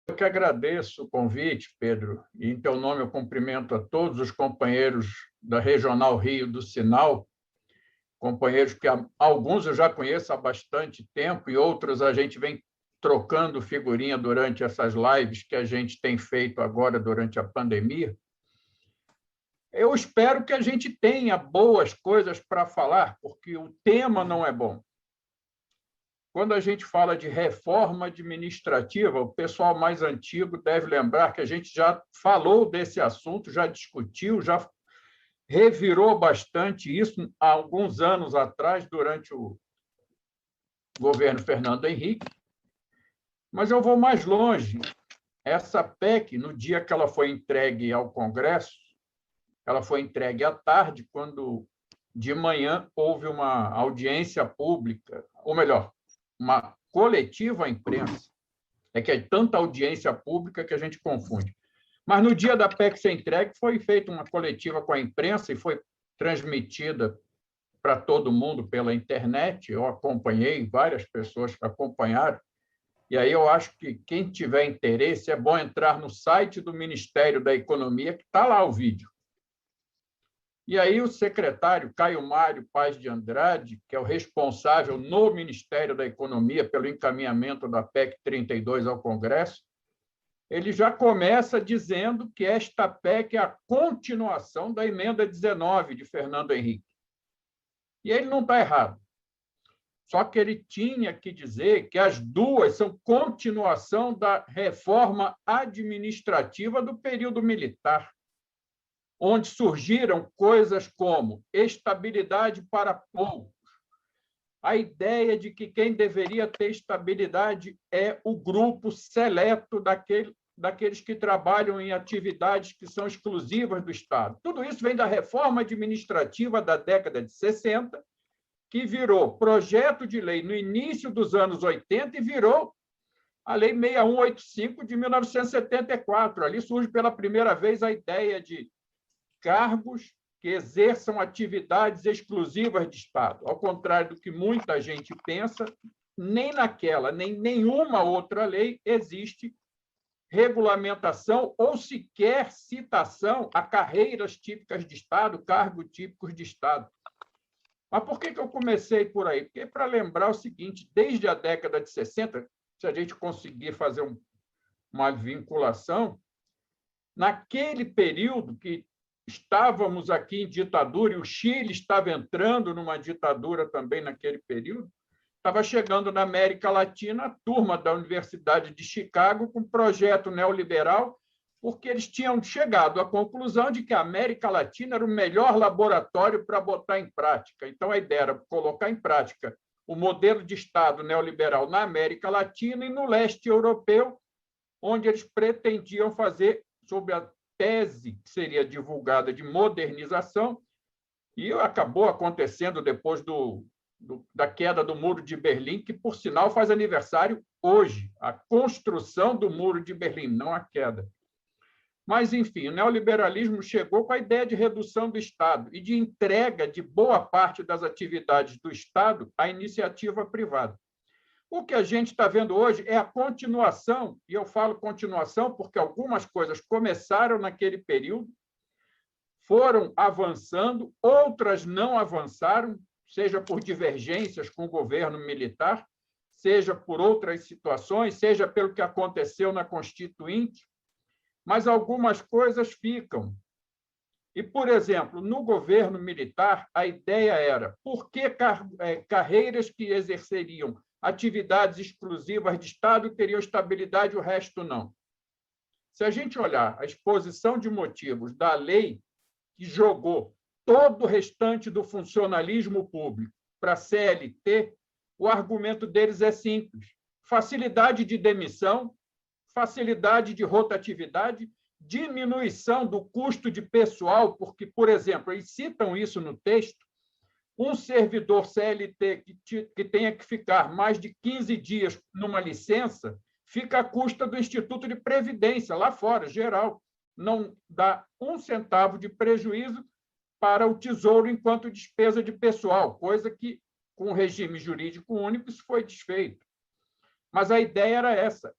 Eu que agradeço o convite, Pedro, e em teu nome eu cumprimento a todos os companheiros da Regional Rio do Sinal, companheiros que alguns eu já conheço há bastante tempo e outros a gente vem trocando figurinha durante essas lives que a gente tem feito agora durante a pandemia. Eu espero que a gente tenha boas coisas para falar, porque o tema não é bom. Quando a gente fala de reforma administrativa, o pessoal mais antigo deve lembrar que a gente já falou desse assunto, já discutiu, já revirou bastante isso há alguns anos atrás, durante o governo Fernando Henrique. Mas eu vou mais longe. Essa PEC, no dia que ela foi entregue ao Congresso, ela foi entregue à tarde, quando de manhã houve uma audiência pública, ou melhor, uma coletiva à imprensa. É que é tanta audiência pública que a gente confunde. Mas no dia da PEC ser entregue, foi feita uma coletiva com a imprensa e foi transmitida para todo mundo pela internet. Eu acompanhei, várias pessoas acompanharam. E aí eu acho que quem tiver interesse, é bom entrar no site do Ministério da Economia, que está lá o vídeo. E aí o secretário Caio Mário Paz de Andrade, que é o responsável no Ministério da Economia pelo encaminhamento da PEC 32 ao Congresso, ele já começa dizendo que esta PEC é a continuação da emenda 19 de Fernando Henrique. E ele não está errado. Só que ele tinha que dizer que as duas são continuação da reforma administrativa do período militar, onde surgiram coisas como estabilidade para poucos, a ideia de que quem deveria ter estabilidade é o grupo seleto daqueles que trabalham em atividades que são exclusivas do Estado. Tudo isso vem da reforma administrativa da década de 60, que virou projeto de lei no início dos anos 80 e virou a Lei 6185 de 1974. Ali surge pela primeira vez a ideia de cargos que exerçam atividades exclusivas de Estado. Ao contrário do que muita gente pensa, nem naquela, nem nenhuma outra lei existe regulamentação ou sequer citação a carreiras típicas de Estado, cargos típicos de Estado. Mas por que eu comecei por aí? Porque para lembrar o seguinte, desde a década de 60, se a gente conseguir fazer uma vinculação, naquele período que estávamos aqui em ditadura, e o Chile estava entrando numa ditadura também naquele período, estava chegando na América Latina a turma da Universidade de Chicago com um projeto neoliberal, porque eles tinham chegado à conclusão de que a América Latina era o melhor laboratório para botar em prática. Então, a ideia era colocar em prática o modelo de Estado neoliberal na América Latina e no leste europeu, onde eles pretendiam fazer, sob a tese que seria divulgada de modernização, e acabou acontecendo depois da queda do Muro de Berlim, que, por sinal, faz aniversário hoje, a construção do Muro de Berlim, não a queda. Mas, enfim, o neoliberalismo chegou com a ideia de redução do Estado e de entrega de boa parte das atividades do Estado à iniciativa privada. O que a gente está vendo hoje é a continuação, e eu falo continuação porque algumas coisas começaram naquele período, foram avançando, outras não avançaram, seja por divergências com o governo militar, seja por outras situações, seja pelo que aconteceu na Constituinte, mas algumas coisas ficam. E, por exemplo, no governo militar, a ideia era por que carreiras que exerceriam atividades exclusivas de Estado teriam estabilidade e o resto não. Se a gente olhar a exposição de motivos da lei que jogou todo o restante do funcionalismo público para a CLT, o argumento deles é simples: facilidade de demissão, facilidade de rotatividade, diminuição do custo de pessoal, porque, por exemplo, eles citam isso no texto, um servidor CLT que tenha que ficar mais de 15 dias numa licença fica à custa do Instituto de Previdência, lá fora, geral. Não dá um centavo de prejuízo para o Tesouro enquanto despesa de pessoal, coisa que, com o regime jurídico único, isso foi desfeito. Mas a ideia era essa: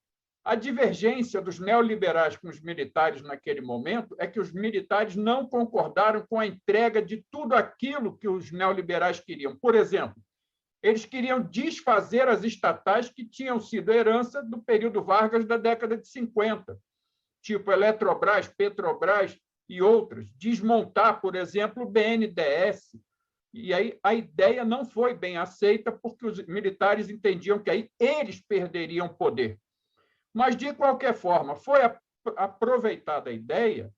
A divergência dos neoliberais com os militares naquele momento é que os militares não concordaram com a entrega de tudo aquilo que os neoliberais queriam. Por exemplo, eles queriam desfazer as estatais que tinham sido herança do período Vargas da década de 50, tipo Eletrobras, Petrobras e outras. Desmontar, por exemplo, o BNDES. E aí a ideia não foi bem aceita porque os militares entendiam que aí eles perderiam poder. Mas, de qualquer forma, foi aproveitada a ideia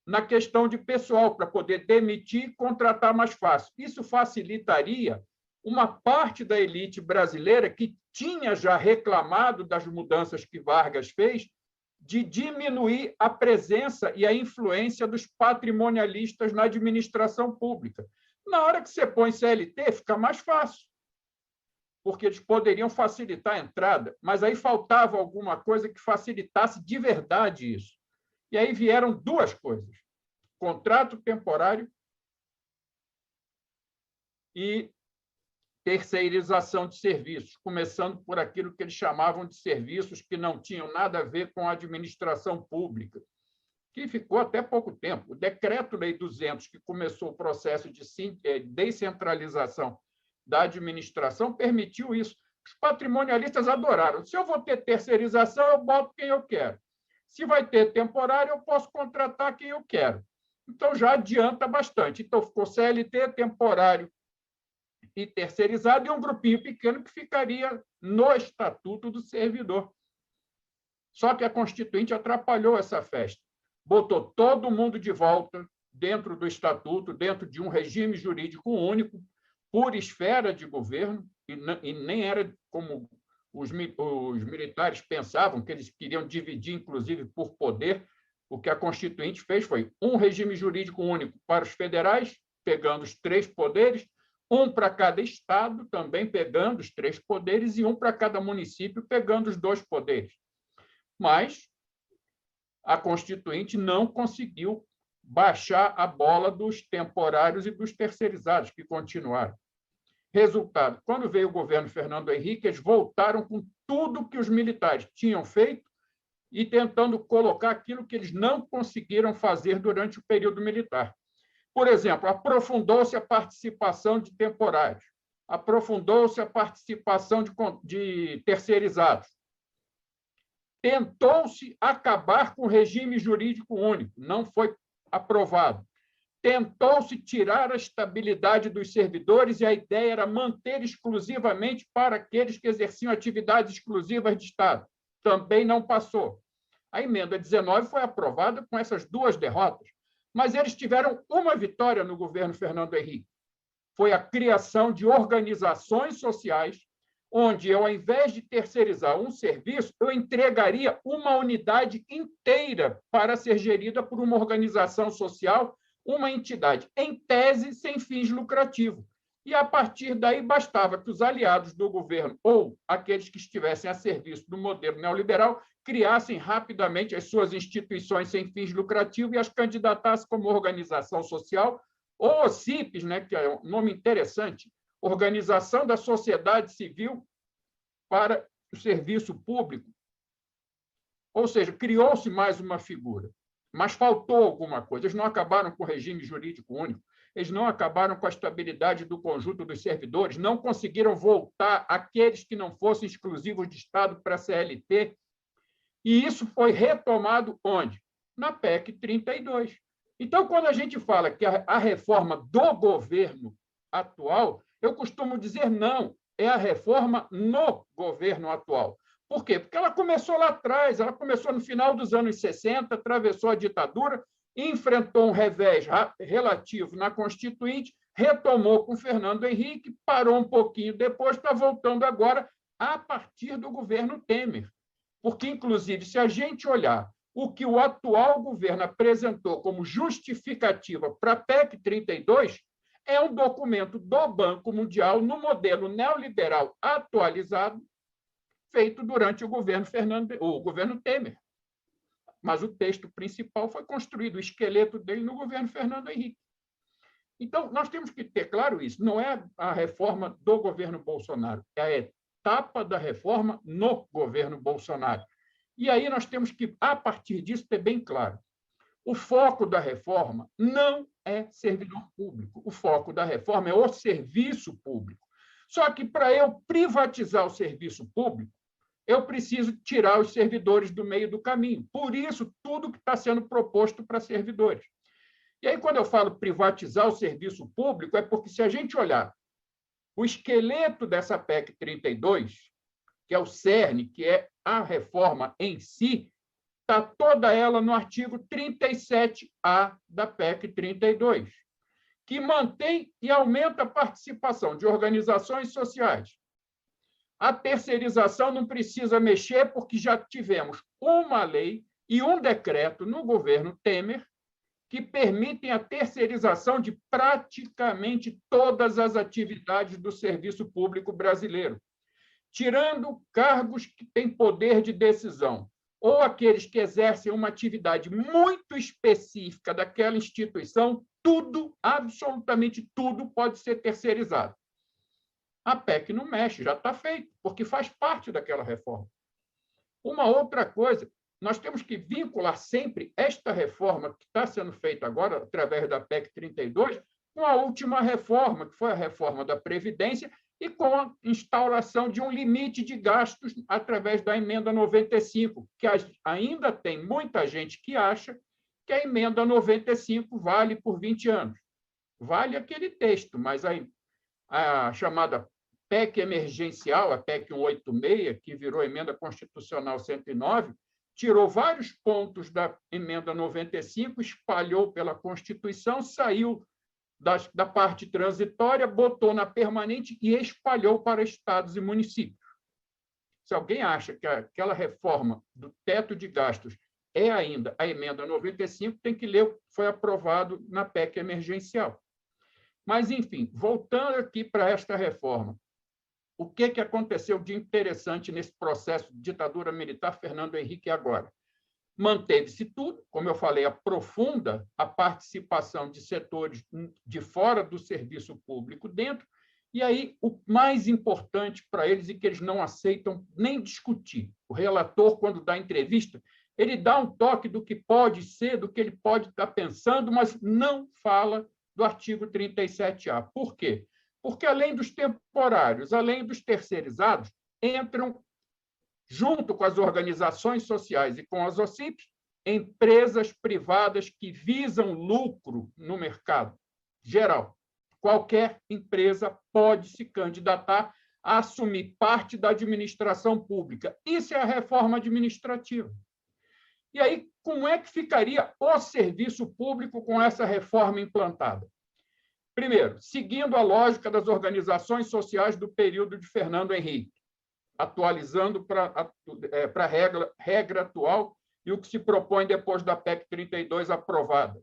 na questão de pessoal, para poder demitir e contratar mais fácil. Isso facilitaria uma parte da elite brasileira que tinha já reclamado das mudanças que Vargas fez, de diminuir a presença e a influência dos patrimonialistas na administração pública. Na hora que você põe CLT, fica mais fácil, porque eles poderiam facilitar a entrada, mas aí faltava alguma coisa que facilitasse de verdade isso. E aí vieram duas coisas: contrato temporário e terceirização de serviços, começando por aquilo que eles chamavam de serviços que não tinham nada a ver com a administração pública, que ficou até pouco tempo. O Decreto-Lei 200, que começou o processo de descentralização da administração, permitiu isso. Os patrimonialistas adoraram. Se eu vou ter terceirização, eu boto quem eu quero. Se vai ter temporário, eu posso contratar quem eu quero. Então, já adianta bastante. Então, ficou CLT, temporário e terceirizado, e um grupinho pequeno que ficaria no Estatuto do Servidor. Só que a Constituinte atrapalhou essa festa. Botou todo mundo de volta dentro do Estatuto, dentro de um regime jurídico único, por esfera de governo, e nem era como os militares pensavam, que eles queriam dividir, inclusive, por poder. O que a Constituinte fez foi um regime jurídico único para os federais, pegando os 3 poderes, um para cada estado, também pegando os 3 poderes, e um para cada município, pegando os 2 poderes. Mas a Constituinte não conseguiu baixar a bola dos temporários e dos terceirizados, que continuaram. Resultado: quando veio o governo Fernando Henrique, eles voltaram com tudo que os militares tinham feito e tentando colocar aquilo que eles não conseguiram fazer durante o período militar. Por exemplo, aprofundou-se a participação de temporários, aprofundou-se a participação de terceirizados, tentou-se acabar com o regime jurídico único, não foi aprovado. Tentou-se tirar a estabilidade dos servidores e a ideia era manter exclusivamente para aqueles que exerciam atividades exclusivas de Estado. Também não passou. A emenda 19 foi aprovada com essas 2 derrotas, mas eles tiveram uma vitória no governo Fernando Henrique. Foi a criação de organizações sociais, onde eu, ao invés de terceirizar um serviço, eu entregaria uma unidade inteira para ser gerida por uma organização social, uma entidade, em tese, sem fins lucrativos. E, a partir daí, bastava que os aliados do governo ou aqueles que estivessem a serviço do modelo neoliberal criassem rapidamente as suas instituições sem fins lucrativos e as candidatassem como organização social, ou OCIPs, né, que é um nome interessante, Organização da Sociedade Civil para o Serviço Público. Ou seja, criou-se mais uma figura, mas faltou alguma coisa. Eles não acabaram com o regime jurídico único, eles não acabaram com a estabilidade do conjunto dos servidores, não conseguiram voltar aqueles que não fossem exclusivos de Estado para a CLT. E isso foi retomado onde? Na PEC 32. Então, quando a gente fala que a reforma do governo atual, eu costumo dizer não, é a reforma no governo atual. Por quê? Porque ela começou lá atrás, ela começou no final dos anos 60, atravessou a ditadura, enfrentou um revés relativo na Constituinte, retomou com Fernando Henrique, parou um pouquinho depois, está voltando agora a partir do governo Temer. Porque, inclusive, se a gente olhar o que o atual governo apresentou como justificativa para a PEC 32, é um documento do Banco Mundial no modelo neoliberal atualizado, feito durante o governo Temer. Mas o texto principal foi construído, o esqueleto dele, no governo Fernando Henrique. Então, nós temos que ter claro isso. Não é a reforma do governo Bolsonaro, é a etapa da reforma no governo Bolsonaro. E aí nós temos que, a partir disso, ter bem claro: o foco da reforma não é servidor público, o foco da reforma é o serviço público. Só que, para eu privatizar o serviço público, eu preciso tirar os servidores do meio do caminho. Por isso, tudo que está sendo proposto para servidores. E aí, quando eu falo privatizar o serviço público, é porque, se a gente olhar o esqueleto dessa PEC 32, que é o cerne, que é a reforma em si, está toda ela no artigo 37A da PEC 32, que mantém e aumenta a participação de organizações sociais. A terceirização não precisa mexer, porque já tivemos uma lei e um decreto no governo Temer que permitem a terceirização de praticamente todas as atividades do serviço público brasileiro, tirando cargos que têm poder de decisão, ou aqueles que exercem uma atividade muito específica daquela instituição, tudo, absolutamente tudo, pode ser terceirizado. A PEC não mexe, já está feito, porque faz parte daquela reforma. Uma outra coisa, nós temos que vincular sempre esta reforma que está sendo feita agora, através da PEC 32, com a última reforma, que foi a reforma da Previdência, e com a instauração de um limite de gastos através da emenda 95, que ainda tem muita gente que acha que a emenda 95 vale por 20 anos. Vale aquele texto, mas a chamada PEC emergencial, a PEC 186, que virou emenda constitucional 109, tirou vários pontos da emenda 95, espalhou pela Constituição, saiu da parte transitória, botou na permanente e espalhou para estados e municípios. Se alguém acha que aquela reforma do teto de gastos é ainda a emenda 95, tem que ler o que foi aprovado na PEC emergencial. Mas, enfim, voltando aqui para esta reforma, o que aconteceu de interessante nesse processo de ditadura militar Fernando Henrique agora? Manteve-se tudo, como eu falei, aprofunda a participação de setores de fora do serviço público dentro, e aí o mais importante para eles, e que eles não aceitam nem discutir, o relator, quando dá entrevista, ele dá um toque do que pode ser, do que ele pode estar pensando, mas não fala do artigo 37A. Por quê? Porque, além dos temporários, além dos terceirizados, entram, junto com as organizações sociais e com as OCIPs, empresas privadas que visam lucro no mercado geral. Qualquer empresa pode se candidatar a assumir parte da administração pública. Isso é a reforma administrativa. E aí, como é que ficaria o serviço público com essa reforma implantada? Primeiro, seguindo a lógica das organizações sociais do período de Fernando Henrique, atualizando para a regra atual e o que se propõe depois da PEC 32 aprovada.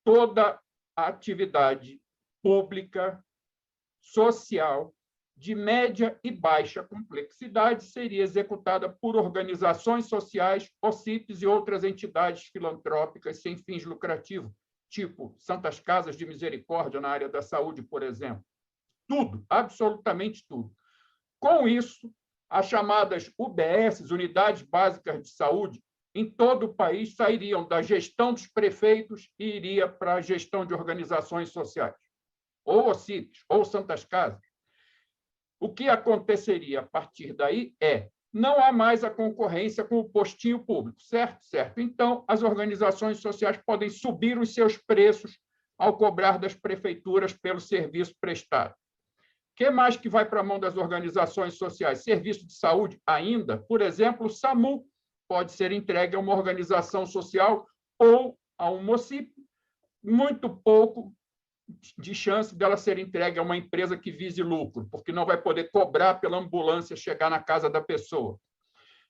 Toda a atividade pública, social, de média e baixa complexidade seria executada por organizações sociais, OCIPs e outras entidades filantrópicas sem fins lucrativos, tipo Santas Casas de Misericórdia na área da saúde, por exemplo. Tudo, absolutamente tudo. Com isso, as chamadas UBS, Unidades Básicas de Saúde, em todo o país, sairiam da gestão dos prefeitos e iria para a gestão de organizações sociais, ou OCIPs, ou Santas Casas. O que aconteceria a partir daí não há mais a concorrência com o postinho público, certo? Certo. Então, as organizações sociais podem subir os seus preços ao cobrar das prefeituras pelo serviço prestado. O que mais que vai para a mão das organizações sociais? Serviço de saúde ainda, por exemplo, o SAMU pode ser entregue a uma organização social ou a um OCIP, muito pouco de chance dela ser entregue a uma empresa que vise lucro, porque não vai poder cobrar pela ambulância chegar na casa da pessoa.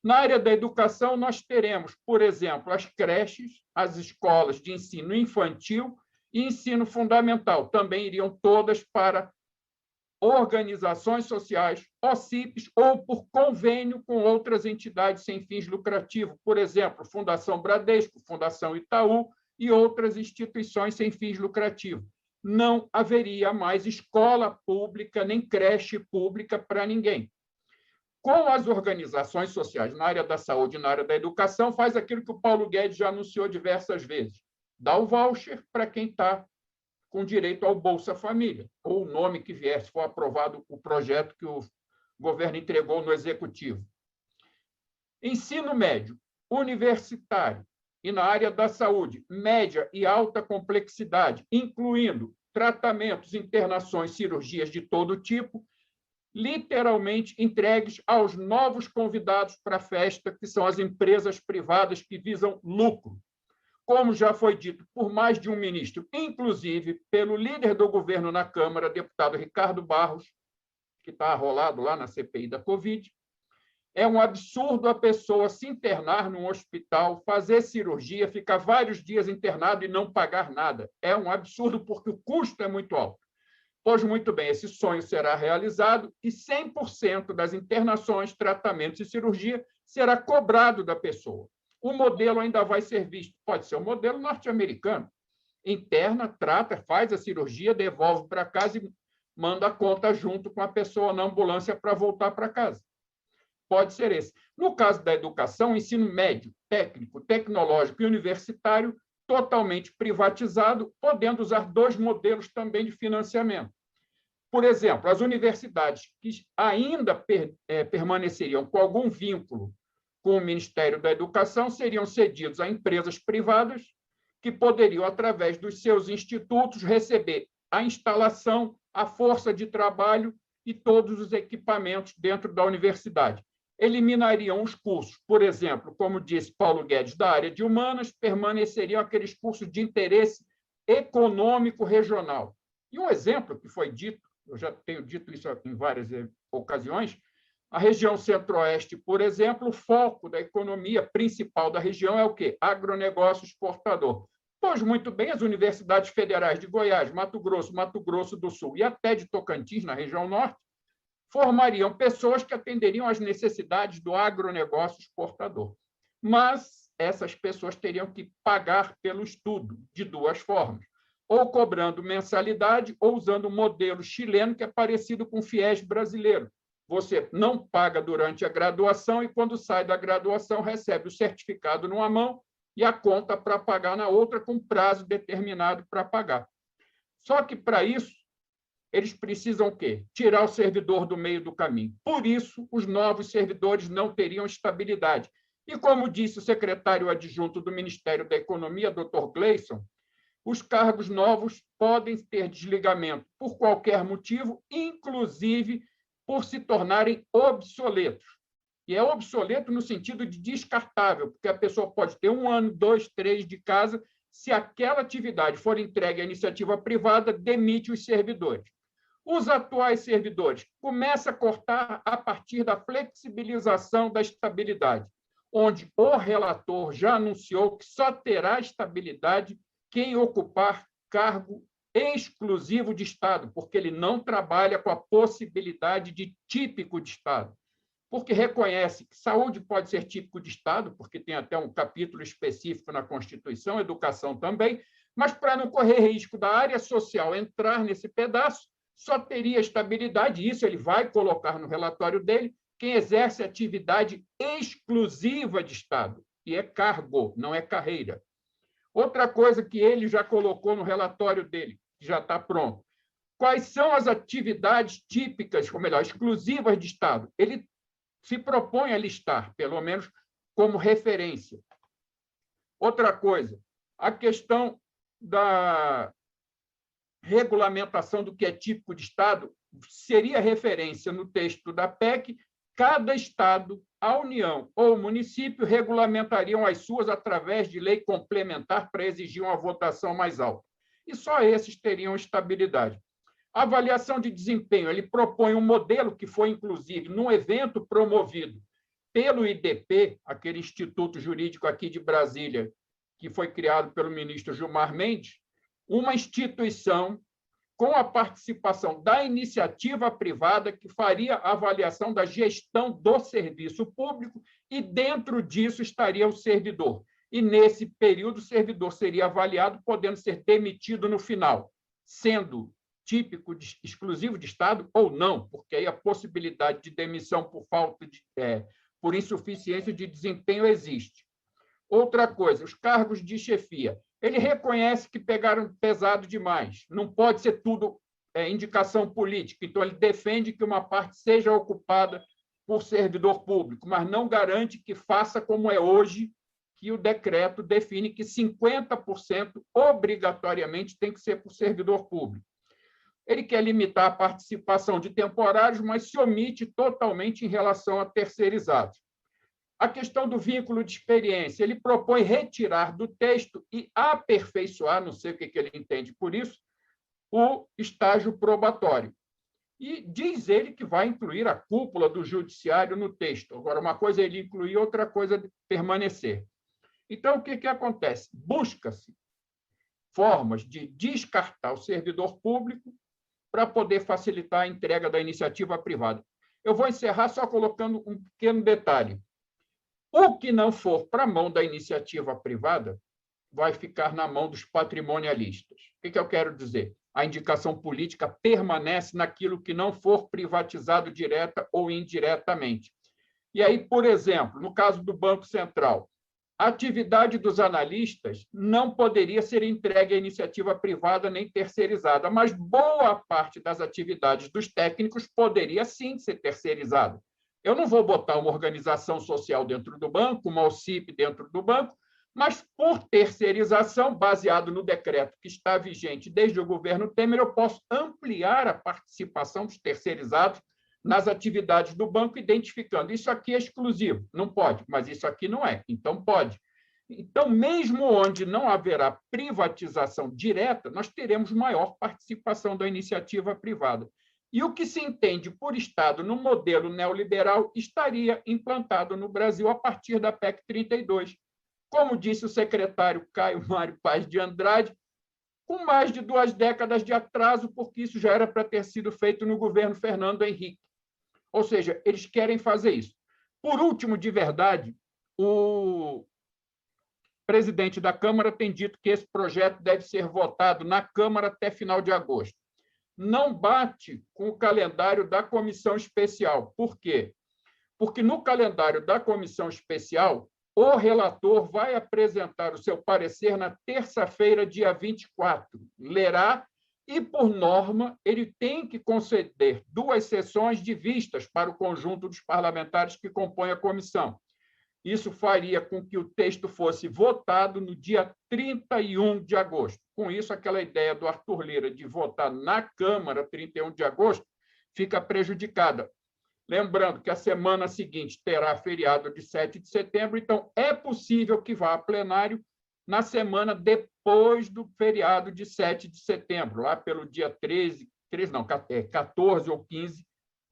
Na área da educação, nós teremos, por exemplo, as creches, as escolas de ensino infantil e ensino fundamental. Também iriam todas para organizações sociais, OCIPs, ou por convênio com outras entidades sem fins lucrativos, por exemplo, Fundação Bradesco, Fundação Itaú e outras instituições sem fins lucrativos. Não haveria mais escola pública nem creche pública para ninguém. com as organizações sociais na área da saúde e na área da educação, faz aquilo que o Paulo Guedes já anunciou diversas vezes: dá o voucher para quem está com direito ao Bolsa Família, ou o nome que vier, se for aprovado o projeto que o governo entregou no Executivo. Ensino médio, universitário e na área da saúde, média e alta complexidade, incluindo tratamentos, internações, cirurgias de todo tipo, literalmente entregues aos novos convidados para a festa, que são as empresas privadas que visam lucro. Como já foi dito por mais de um ministro, inclusive pelo líder do governo na Câmara, deputado Ricardo Barros, que está arrolado lá na CPI da Covid, é um absurdo a pessoa se internar num hospital, fazer cirurgia, ficar vários dias internado e não pagar nada. É um absurdo porque o custo é muito alto. Pois, muito bem, esse sonho será realizado e 100% das internações, tratamentos e cirurgia será cobrado da pessoa. O modelo ainda vai ser visto, pode ser o modelo norte-americano. Interna, trata, faz a cirurgia, devolve para casa e manda a conta junto com a pessoa na ambulância para voltar para casa. Pode ser esse. No caso da educação, ensino médio, técnico, tecnológico e universitário, totalmente privatizado, podendo usar dois modelos também de financiamento. Por exemplo, as universidades que ainda permaneceriam com algum vínculo com o Ministério da Educação seriam cedidos a empresas privadas que poderiam, através dos seus institutos, receber a instalação, a força de trabalho e todos os equipamentos dentro da universidade. Eliminariam os cursos, por exemplo, como disse Paulo Guedes, da área de humanas, permaneceriam aqueles cursos de interesse econômico regional. E um exemplo que foi dito, eu já tenho dito isso em várias ocasiões, a região centro-oeste, por exemplo, o foco da economia principal da região é o quê? Agronegócio exportador. Pois, muito bem, as universidades federais de Goiás, Mato Grosso do Sul e até de Tocantins, na região norte, formariam pessoas que atenderiam às necessidades do agronegócio exportador. Mas essas pessoas teriam que pagar pelo estudo de duas formas, ou cobrando mensalidade ou usando um modelo chileno que é parecido com o FIES brasileiro. Você não paga durante a graduação e, quando sai da graduação, recebe o certificado numa mão e a conta para pagar na outra, com prazo determinado para pagar. Só que, para isso, eles precisam o quê? Tirar o servidor do meio do caminho. Por isso, os novos servidores não teriam estabilidade. E, como disse o secretário adjunto do Ministério da Economia, Dr. Gleison, os cargos novos podem ter desligamento por qualquer motivo, inclusive por se tornarem obsoletos. E é obsoleto no sentido de descartável, porque a pessoa pode ter 1 ano, 2, 3 de casa, se aquela atividade for entregue à iniciativa privada, demite os servidores. Os atuais servidores começam a cortar a partir da flexibilização da estabilidade, onde o relator já anunciou que só terá estabilidade quem ocupar cargo exclusivo de Estado, porque ele não trabalha com a possibilidade de típico de Estado, porque reconhece que saúde pode ser típico de Estado, porque tem até um capítulo específico na Constituição, educação também, mas para não correr risco da área social entrar nesse pedaço, só teria estabilidade, isso ele vai colocar no relatório dele, quem exerce atividade exclusiva de Estado, e é cargo, não é carreira. Outra coisa que ele já colocou no relatório dele, que já está pronto, quais são as atividades típicas, ou melhor, exclusivas de Estado? Ele se propõe a listar, pelo menos como referência. Outra coisa, a questão da regulamentação do que é típico de Estado seria referência no texto da PEC. Cada Estado, a União ou o município regulamentariam as suas através de lei complementar para exigir uma votação mais alta. E só esses teriam estabilidade. A avaliação de desempenho, ele propõe um modelo que foi, inclusive, num evento promovido pelo IDP, aquele instituto jurídico aqui de Brasília, que foi criado pelo ministro Gilmar Mendes, uma instituição com a participação da iniciativa privada que faria a avaliação da gestão do serviço público e, dentro disso, estaria o servidor. E, nesse período, o servidor seria avaliado, podendo ser demitido no final, sendo típico, exclusivo de Estado ou não, porque aí a possibilidade de demissão por por insuficiência de desempenho existe. Outra coisa, os cargos de chefia. Ele reconhece que pegaram pesado demais, não pode ser tudo indicação política, então ele defende que uma parte seja ocupada por servidor público, mas não garante que faça como é hoje, que o decreto define que 50% obrigatoriamente tem que ser por servidor público. Ele quer limitar a participação de temporários, mas se omite totalmente em relação a terceirizados. A questão do vínculo de experiência, ele propõe retirar do texto e aperfeiçoar, não sei o que ele entende por isso, o estágio probatório. E diz ele que vai incluir a cúpula do judiciário no texto. Agora, uma coisa é ele incluir, outra coisa é permanecer. Então, o que acontece? Busca-se formas de descartar o servidor público para poder facilitar a entrega da iniciativa privada. Eu vou encerrar só colocando um pequeno detalhe. O que não for para a mão da iniciativa privada vai ficar na mão dos patrimonialistas. O que eu quero dizer? A indicação política permanece naquilo que não for privatizado direta ou indiretamente. E aí, por exemplo, no caso do Banco Central, a atividade dos analistas não poderia ser entregue à iniciativa privada nem terceirizada, mas boa parte das atividades dos técnicos poderia sim ser terceirizada. Eu não vou botar uma organização social dentro do banco, uma OCIP dentro do banco, mas, por terceirização, baseado no decreto que está vigente desde o governo Temer, eu posso ampliar a participação dos terceirizados nas atividades do banco, identificando isso aqui é exclusivo, não pode, mas isso aqui não é, então pode. Então, mesmo onde não haverá privatização direta, nós teremos maior participação da iniciativa privada. E o que se entende por Estado no modelo neoliberal estaria implantado no Brasil a partir da PEC 32. Como disse o secretário Caio Mário Paz de Andrade, com mais de 2 décadas de atraso, porque isso já era para ter sido feito no governo Fernando Henrique. Ou seja, eles querem fazer isso. Por último, de verdade, o presidente da Câmara tem dito que esse projeto deve ser votado na Câmara até final de agosto. Não bate com o calendário da comissão especial. Por quê? Porque no calendário da comissão especial, o relator vai apresentar o seu parecer na terça-feira, dia 24. Lerá e, por norma, ele tem que conceder 2 sessões de vistas para o conjunto dos parlamentares que compõem a comissão. Isso faria com que o texto fosse votado no dia 31 de agosto. Com isso, aquela ideia do Arthur Lira de votar na Câmara 31 de agosto fica prejudicada. Lembrando que a semana seguinte terá feriado de 7 de setembro, então é possível que vá a plenário na semana depois do feriado de 7 de setembro, lá pelo dia 14 ou 15,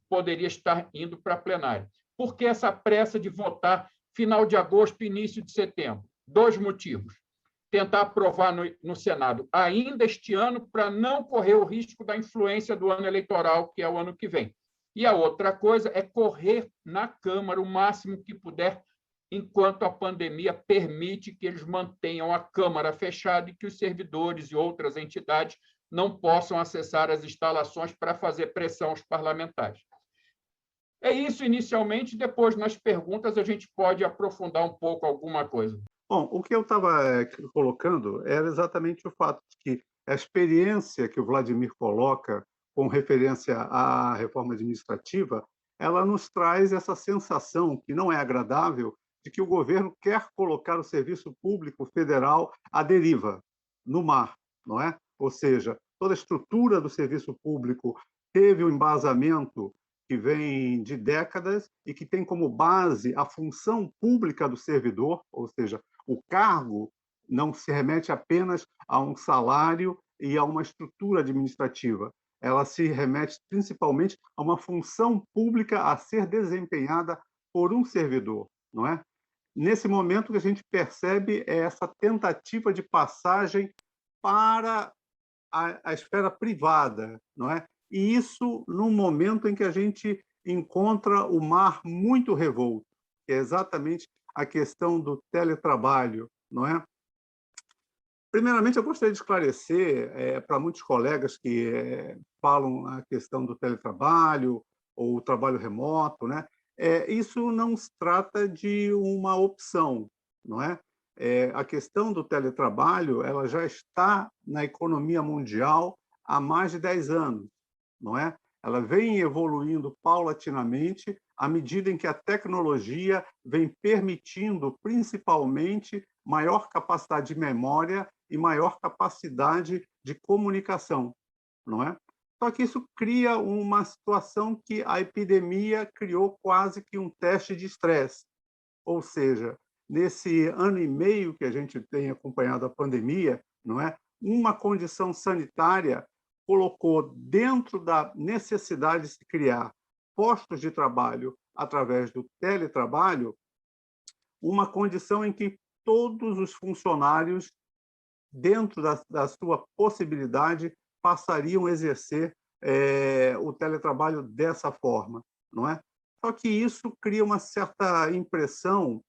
poderia estar indo para a plenária. Por que essa pressa de votar final de agosto, início de setembro? 2 motivos. Tentar aprovar no Senado ainda este ano, para não correr o risco da influência do ano eleitoral, que é o ano que vem. E a outra coisa é correr na Câmara o máximo que puder, enquanto a pandemia permite que eles mantenham a Câmara fechada e que os servidores e outras entidades não possam acessar as instalações para fazer pressão aos parlamentares. É isso inicialmente, depois nas perguntas a gente pode aprofundar um pouco alguma coisa. Bom, o que eu estava colocando era exatamente o fato de que a experiência que o Vladimir coloca com referência à reforma administrativa, ela nos traz essa sensação que não é agradável de que o governo quer colocar o serviço público federal à deriva, no mar, não é? Ou seja, toda a estrutura do serviço público teve um embasamento que vem de décadas e que tem como base a função pública do servidor, ou seja, o cargo não se remete apenas a um salário e a uma estrutura administrativa. Ela se remete principalmente a uma função pública a ser desempenhada por um servidor, não é? Nesse momento, o que a gente percebe é essa tentativa de passagem para a esfera privada, não é? E isso num momento em que a gente encontra o mar muito revolto, que é exatamente a questão do teletrabalho, não é? Primeiramente, eu gostaria de esclarecer para muitos colegas que falam a questão do teletrabalho ou o trabalho remoto, né? Isso não se trata de uma opção, não é? A questão do teletrabalho ela já está na economia mundial há mais de 10 anos, não é? Ela vem evoluindo paulatinamente à medida em que a tecnologia vem permitindo, principalmente, maior capacidade de memória e maior capacidade de comunicação, não é? Só que isso cria uma situação que a epidemia criou quase que um teste de estresse, ou seja, nesse ano e meio que a gente tem acompanhado a pandemia, não é? Uma condição sanitária colocou dentro da necessidade de se criar postos de trabalho através do teletrabalho, uma condição em que todos os funcionários, dentro da sua possibilidade, passariam a exercer o teletrabalho dessa forma, não é? Só que isso cria uma certa impressão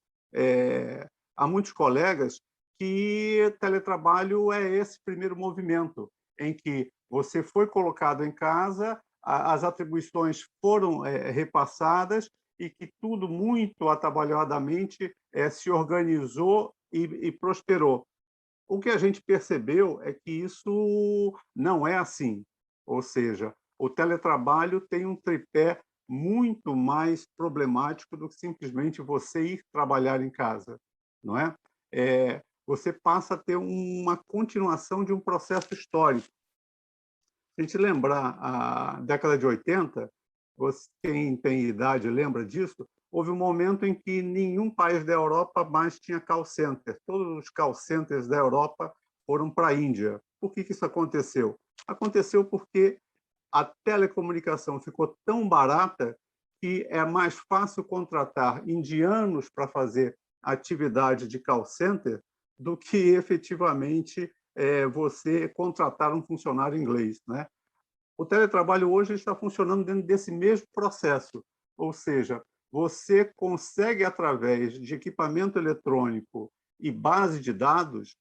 a muitos colegas que teletrabalho é esse primeiro movimento, em que você foi colocado em casa, as atribuições foram repassadas e que tudo muito atabalhoadamente se organizou e prosperou. O que a gente percebeu é que isso não é assim, ou seja, o teletrabalho tem um tripé muito mais problemático do que simplesmente você ir trabalhar em casa, não é? Você passa a ter uma continuação de um processo histórico. Se a gente lembrar a década de 80, quem tem idade lembra disso, houve um momento em que nenhum país da Europa mais tinha call center. Todos os call centers da Europa foram para a Índia. Por que isso aconteceu? Aconteceu porque a telecomunicação ficou tão barata que é mais fácil contratar indianos para fazer atividade de call center do que efetivamente você contratar um funcionário inglês, né? O teletrabalho hoje está funcionando dentro desse mesmo processo, ou seja, você consegue, através de equipamento eletrônico e base de dados,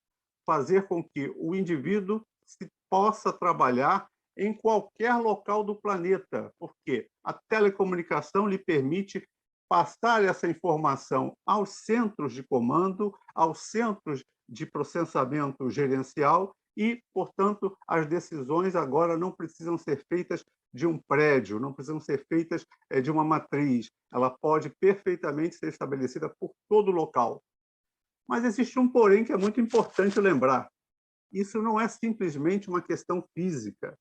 fazer com que o indivíduo se possa trabalhar em qualquer local do planeta, porque a telecomunicação lhe permite passar essa informação aos centros de comando, aos centros de processamento gerencial e, portanto, as decisões agora não precisam ser feitas de um prédio, não precisam ser feitas de uma matriz. Ela pode perfeitamente ser estabelecida por todo o local. Mas existe um porém que é muito importante lembrar. Isso não é simplesmente uma questão física.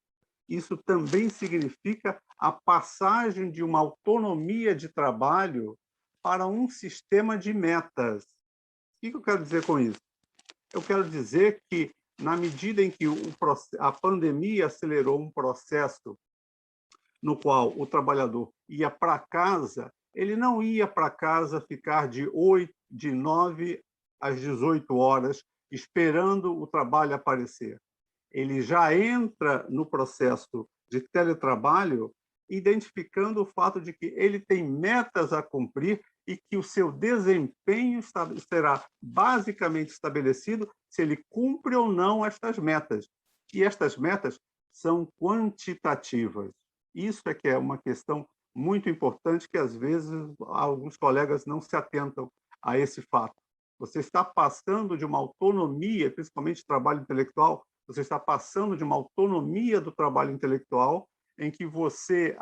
Isso também significa a passagem de uma autonomia de trabalho para um sistema de metas. O que eu quero dizer com isso? Eu quero dizer que, na medida em que a pandemia acelerou um processo no qual o trabalhador ia para casa, ele não ia para casa ficar de 9 às 18 horas esperando o trabalho aparecer. Ele já entra no processo de teletrabalho identificando o fato de que ele tem metas a cumprir e que o seu desempenho será basicamente estabelecido se ele cumpre ou não estas metas. E estas metas são quantitativas. Isso é que é uma questão muito importante que, às vezes, alguns colegas não se atentam a esse fato. Você está passando de uma autonomia, principalmente trabalho intelectual, você está passando de uma autonomia do trabalho intelectual em que você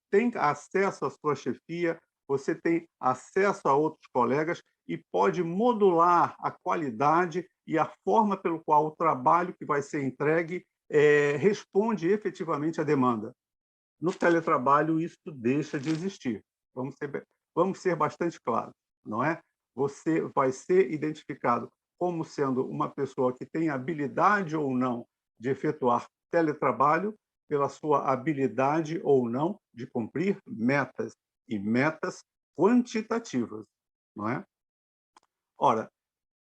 tem acesso à sua chefia, você tem acesso a outros colegas e pode modular a qualidade e a forma pelo qual o trabalho que vai ser entregue responde efetivamente à demanda. No teletrabalho, isso deixa de existir. Vamos ser bastante claros, não é? Você vai ser identificado como sendo uma pessoa que tem habilidade ou não de efetuar teletrabalho pela sua habilidade ou não de cumprir metas, e metas quantitativas, não é? Ora,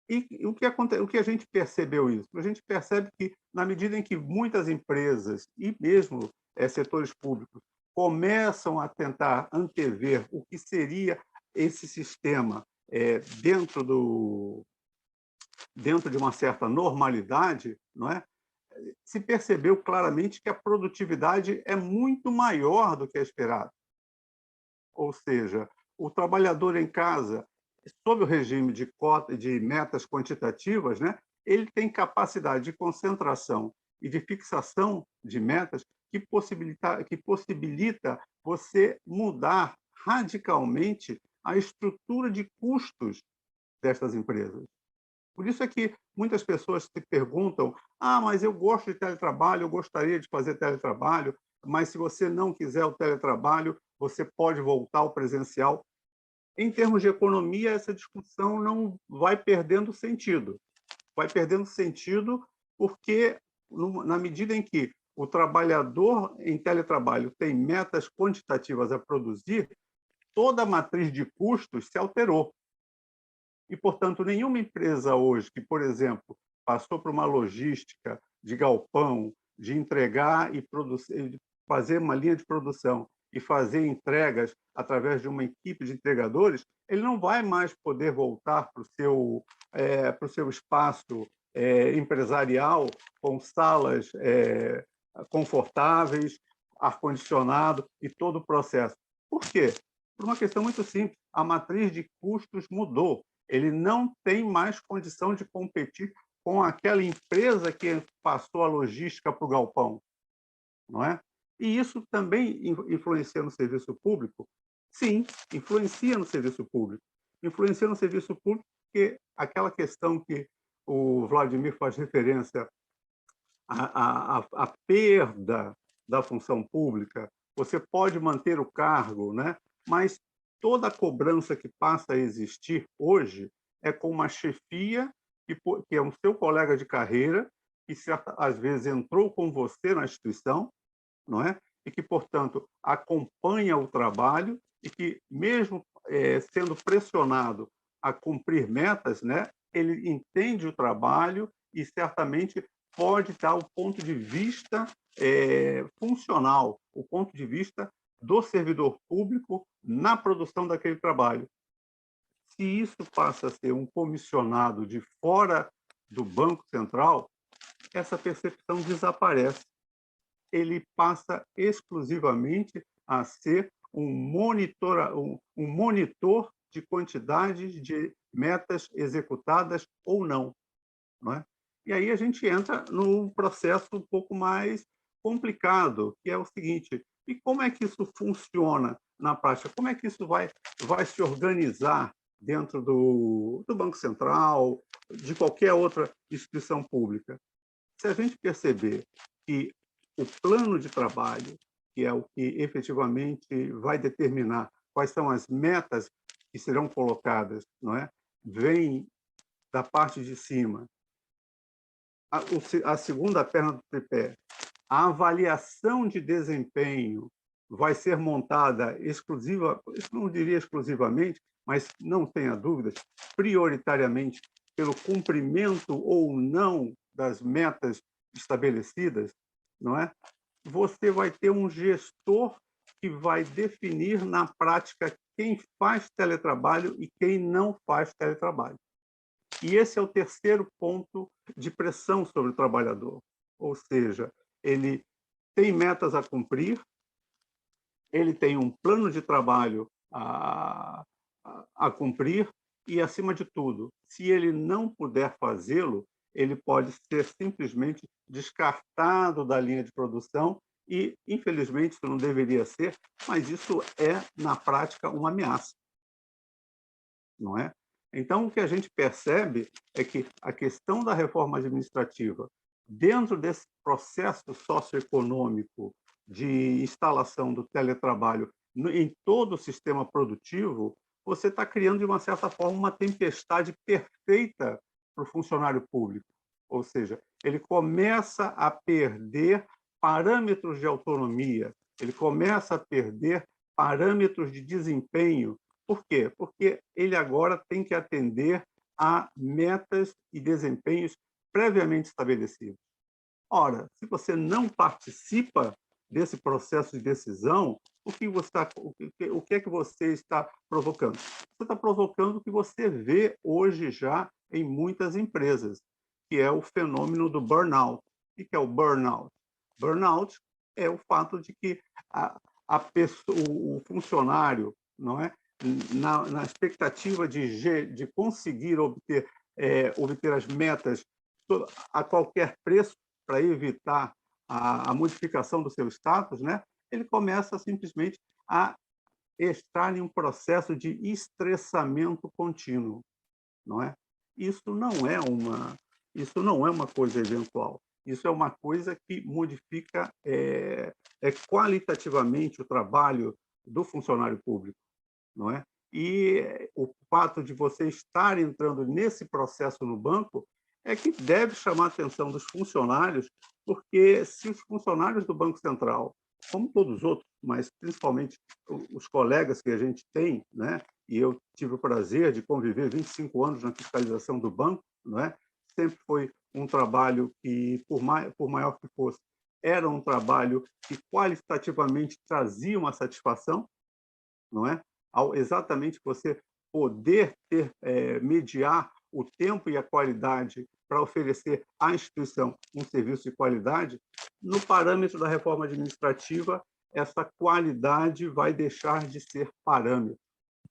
e o que a gente percebeu isso? A gente percebe que, na medida em que muitas empresas e mesmo setores públicos começam a tentar antever o que seria esse sistema dentro dentro de uma certa normalidade, não é? Se percebeu claramente que a produtividade é muito maior do que a esperada. Ou seja, o trabalhador em casa, sob o regime de cota, de metas quantitativas, né, ele tem capacidade de concentração e de fixação de metas que possibilita você mudar radicalmente a estrutura de custos destas empresas. Por isso é que muitas pessoas se perguntam: ah, mas eu gosto de teletrabalho, eu gostaria de fazer teletrabalho, mas se você não quiser o teletrabalho, você pode voltar ao presencial. Em termos de economia, essa discussão não vai perdendo sentido. Vai perdendo sentido porque, na medida em que o trabalhador em teletrabalho tem metas quantitativas a produzir, toda a matriz de custos se alterou. E, portanto, nenhuma empresa hoje que, por exemplo, passou por uma logística de galpão, de entregar e produzir, fazer uma linha de produção e fazer entregas através de uma equipe de entregadores, ele não vai mais poder voltar para o seu espaço empresarial com salas confortáveis, ar-condicionado e todo o processo. Por quê? Por uma questão muito simples. A matriz de custos mudou. Ele não tem mais condição de competir com aquela empresa que passou a logística para o galpão, não é? E isso também influencia no serviço público? Sim, influencia no serviço público. Influencia no serviço público porque aquela questão que o Vladimir faz referência à perda da função pública, você pode manter o cargo, né? Mas toda a cobrança que passa a existir hoje é com uma chefia que é um seu colega de carreira, que às vezes entrou com você na instituição, não é? E que, portanto, acompanha o trabalho e que, mesmo sendo pressionado a cumprir metas, né, ele entende o trabalho e certamente pode dar o ponto de vista funcional, o ponto de vista do servidor público na produção daquele trabalho. Se isso passa a ser um comissionado de fora do Banco Central, essa percepção desaparece. Ele passa exclusivamente a ser um monitor de quantidades de metas executadas ou não, não é? E aí a gente entra num processo um pouco mais complicado, que é o seguinte: e como é que isso funciona na prática? Como é que isso vai se organizar dentro do Banco Central, de qualquer outra instituição pública? Se a gente perceber que o plano de trabalho, que é o que efetivamente vai determinar quais são as metas que serão colocadas, não é? Vem da parte de cima. A segunda perna do tripé, a avaliação de desempenho vai ser montada não diria exclusivamente, mas não tenha dúvidas, prioritariamente pelo cumprimento ou não das metas estabelecidas, não é? Você vai ter um gestor que vai definir na prática quem faz teletrabalho e quem não faz teletrabalho. E esse é o terceiro ponto de pressão sobre o trabalhador. Ou seja, ele tem metas a cumprir, ele tem um plano de trabalho a cumprir e, acima de tudo, se ele não puder fazê-lo, ele pode ser simplesmente descartado da linha de produção e, infelizmente, isso não deveria ser, mas isso é, na prática, uma ameaça, não é? Então, o que a gente percebe é que a questão da reforma administrativa, dentro desse processo socioeconômico de instalação do teletrabalho em todo o sistema produtivo, você está criando, de uma certa forma, uma tempestade perfeita para o funcionário público. Ou seja, ele começa a perder parâmetros de autonomia, ele começa a perder parâmetros de desempenho. Por quê? Porque ele agora tem que atender a metas e desempenhos previamente estabelecidos. Ora, se você não participa desse processo de decisão, o que é que você está provocando? Você está provocando o que você vê hoje já em muitas empresas, que é o fenômeno do burnout. O que é o burnout? Burnout é o fato de que a pessoa, o funcionário, não é, na expectativa de conseguir obter as metas a qualquer preço para evitar a modificação do seu status, né, ele começa simplesmente a estar em um processo de estressamento contínuo, não é? Isso não é uma coisa eventual. Isso é uma coisa que modifica qualitativamente o trabalho do funcionário público, não é? E o fato de você estar entrando nesse processo no banco é que deve chamar a atenção dos funcionários, porque se os funcionários do Banco Central, como todos os outros, mas principalmente os colegas que a gente tem, né? E eu tive o prazer de conviver 25 anos na fiscalização do banco, não é? Sempre foi um trabalho que, por maior que fosse, era um trabalho que qualitativamente trazia uma satisfação, não é? Ao exatamente você poder mediar o tempo e a qualidade para oferecer à instituição um serviço de qualidade, no parâmetro da reforma administrativa, essa qualidade vai deixar de ser parâmetro.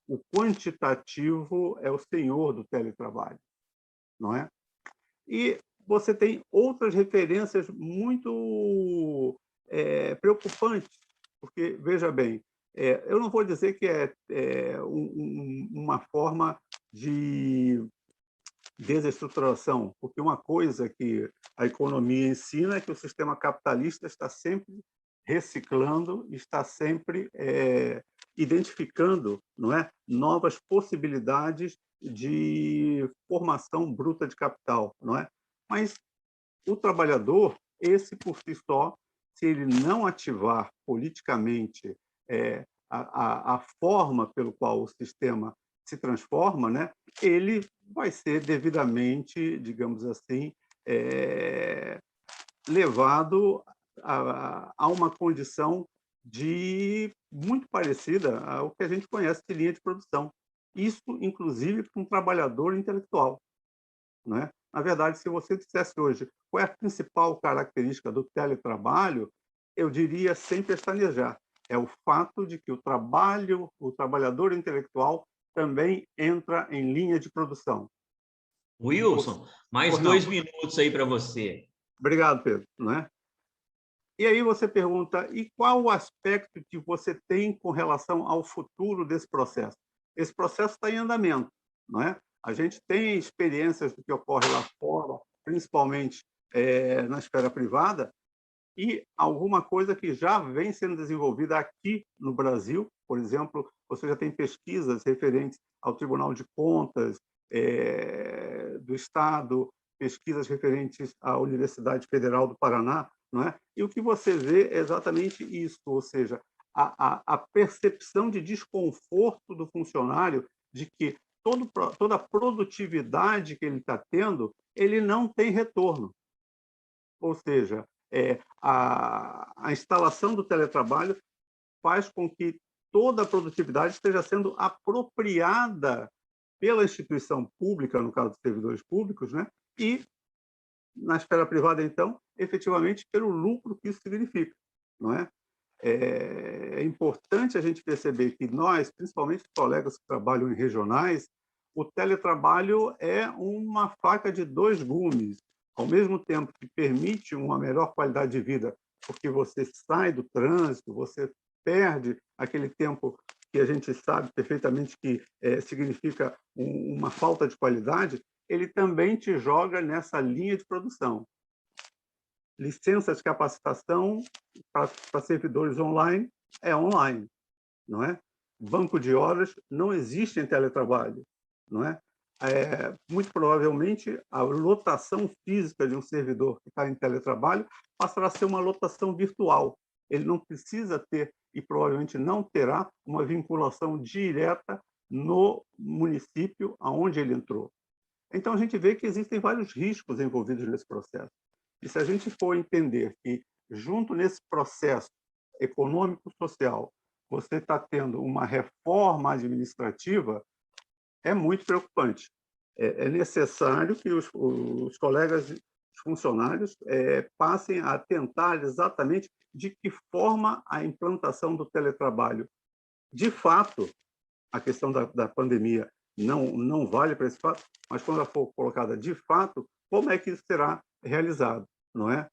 O quantitativo é o senhor do teletrabalho, não é? E você tem outras referências muito preocupantes, porque, veja bem, eu não vou dizer que é uma forma de desestruturação, porque uma coisa que a economia ensina é que o sistema capitalista está sempre reciclando, está sempre identificando, não é, novas possibilidades de formação bruta de capital, não é? Mas o trabalhador, esse por si só, se ele não ativar politicamente a forma pelo qual o sistema se transforma, né, ele vai ser devidamente, digamos assim, levado a uma condição muito parecida ao que a gente conhece de linha de produção. Isso, inclusive, para um trabalhador intelectual, né? Na verdade, se você dissesse hoje qual é a principal característica do teletrabalho, eu diria sem pestanejar. É o fato de que o trabalhador intelectual também entra em linha de produção. Wilson, mais 2 minutos aí para você. Obrigado, Pedro. Não é? E aí você pergunta, e qual o aspecto que você tem com relação ao futuro desse processo? Esse processo está em andamento, não é? A gente tem experiências do que ocorre lá fora, principalmente na esfera privada, e alguma coisa que já vem sendo desenvolvida aqui no Brasil. Por exemplo, você já tem pesquisas referentes ao Tribunal de Contas do Estado, pesquisas referentes à Universidade Federal do Paraná, não é? E o que você vê é exatamente isso, ou seja, a percepção de desconforto do funcionário de que toda a produtividade que ele está tendo, ele não tem retorno. Ou seja, a instalação do teletrabalho faz com que toda a produtividade esteja sendo apropriada pela instituição pública, no caso dos servidores públicos, né? E, na esfera privada, então, efetivamente, pelo lucro que isso significa, não é? É importante a gente perceber que nós, principalmente os colegas que trabalham em regionais, o teletrabalho é uma faca de dois gumes. Ao mesmo tempo que permite uma melhor qualidade de vida, porque você sai do trânsito, você perde aquele tempo que a gente sabe perfeitamente que significa uma falta de qualidade, ele também te joga nessa linha de produção. Licença de capacitação para servidores online é online, não é? Banco de horas não existe em teletrabalho, não é? Muito provavelmente a lotação física de um servidor que está em teletrabalho passará a ser uma lotação virtual. Ele não precisa ter, e provavelmente não terá, uma vinculação direta no município aonde ele entrou. Então, a gente vê que existem vários riscos envolvidos nesse processo. E se a gente for entender que, junto nesse processo econômico-social, você está tendo uma reforma administrativa, é muito preocupante. é necessário que os colegas, os funcionários, passem a atentar exatamente de que forma a implantação do teletrabalho. De fato, a questão da pandemia não vale para esse fato, mas quando ela for colocada de fato, como é que isso será realizado, não é?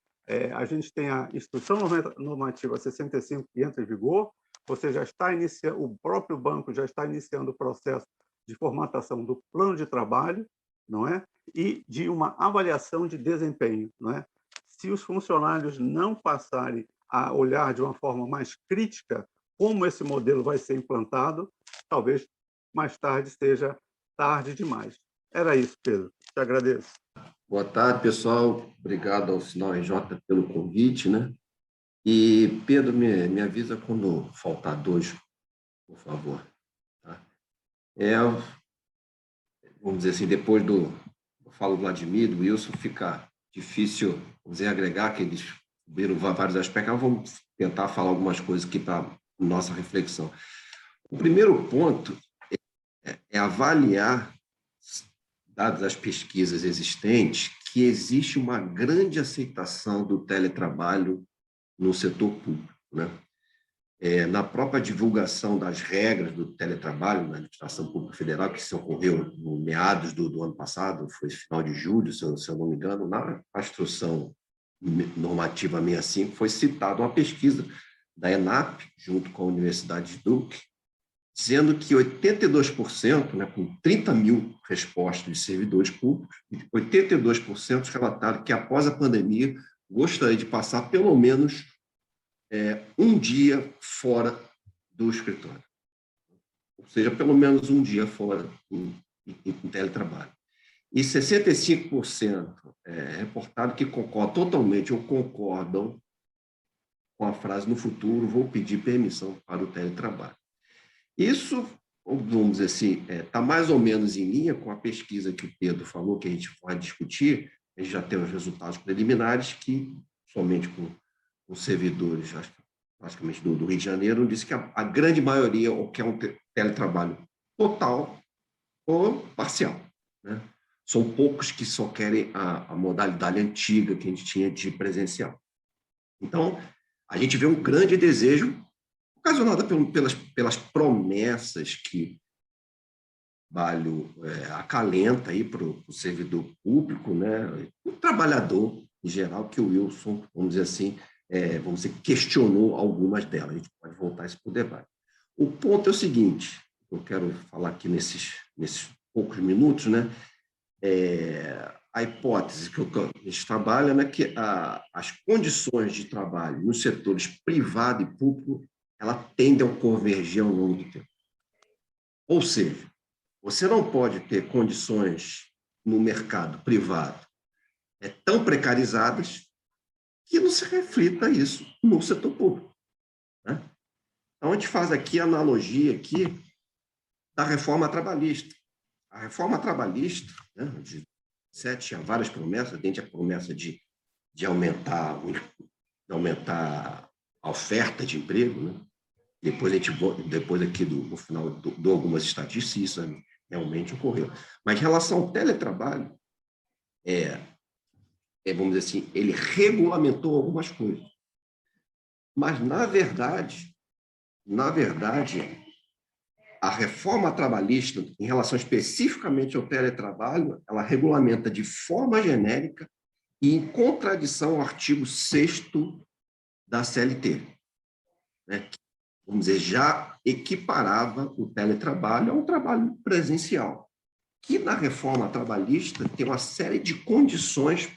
A gente tem a Instrução Normativa 65 que entra em vigor, você já está iniciando, o próprio banco já está iniciando o processo de formatação do plano de trabalho, não é? E de uma avaliação de desempenho, não é? Se os funcionários não passarem a olhar de uma forma mais crítica como esse modelo vai ser implantado, talvez mais tarde seja tarde demais. Era isso, Pedro. Te agradeço. Boa tarde, pessoal. Obrigado ao Sinal RJ pelo convite, né? E, Pedro, me avisa quando faltar 2, por favor. Tá? Vamos dizer assim, depois eu falo do Vladimir, do Wilson, fica difícil, vamos dizer, agregar, que eles viram vários aspectos, mas vamos tentar falar algumas coisas aqui para nossa reflexão. O primeiro ponto é avaliar, dadas as pesquisas existentes, que existe uma grande aceitação do teletrabalho no setor público, né? Na própria divulgação das regras do teletrabalho na Administração Pública Federal, que se ocorreu no meados do ano passado, foi final de julho, se eu não me engano, na Instrução Normativa 65, foi citada uma pesquisa da ENAP, junto com a Universidade de Duke, dizendo que 82%, né, com 30 mil respostas de servidores públicos, 82% relataram que após a pandemia gostaria de passar pelo menos um dia fora do escritório. Ou seja, pelo menos um dia fora em teletrabalho. E 65% reportaram que concordam totalmente ou concordam com a frase: no futuro vou pedir permissão para o teletrabalho. Isso, vamos dizer assim, está mais ou menos em linha com a pesquisa que o Pedro falou, que a gente vai discutir. A gente já tem os resultados preliminares que, somente com os servidores, praticamente do Rio de Janeiro, disse que a grande maioria ou quer um teletrabalho total ou parcial, né? São poucos que só querem a modalidade antiga que a gente tinha de presencial. Então, a gente vê um grande desejo, ocasionado pelas promessas que o trabalho acalenta para o servidor público, né? O trabalhador em geral, que o Wilson, vamos dizer assim, questionou algumas delas. A gente pode voltar isso para o debate. O ponto é o seguinte, eu quero falar aqui nesses poucos minutos, né? A hipótese que a gente trabalha é que as condições de trabalho nos setores privado e público, ela tendem a convergir ao longo do tempo. Ou seja, você não pode ter condições no mercado privado tão precarizadas que não se reflita isso no setor público, né? Então, a gente faz aqui a analogia aqui da reforma trabalhista. A reforma trabalhista, né, tinha várias promessas, dentre a promessa de aumentar a oferta de emprego, né? Depois aqui no final dou algumas estatísticas, se isso realmente ocorreu. Mas em relação ao teletrabalho, vamos dizer assim, ele regulamentou algumas coisas. Mas, na verdade, a reforma trabalhista, em relação especificamente ao teletrabalho, ela regulamenta de forma genérica e em contradição ao artigo 6º da CLT, né, que, vamos dizer, já equiparava o teletrabalho a um trabalho presencial, que na reforma trabalhista tem uma série de condições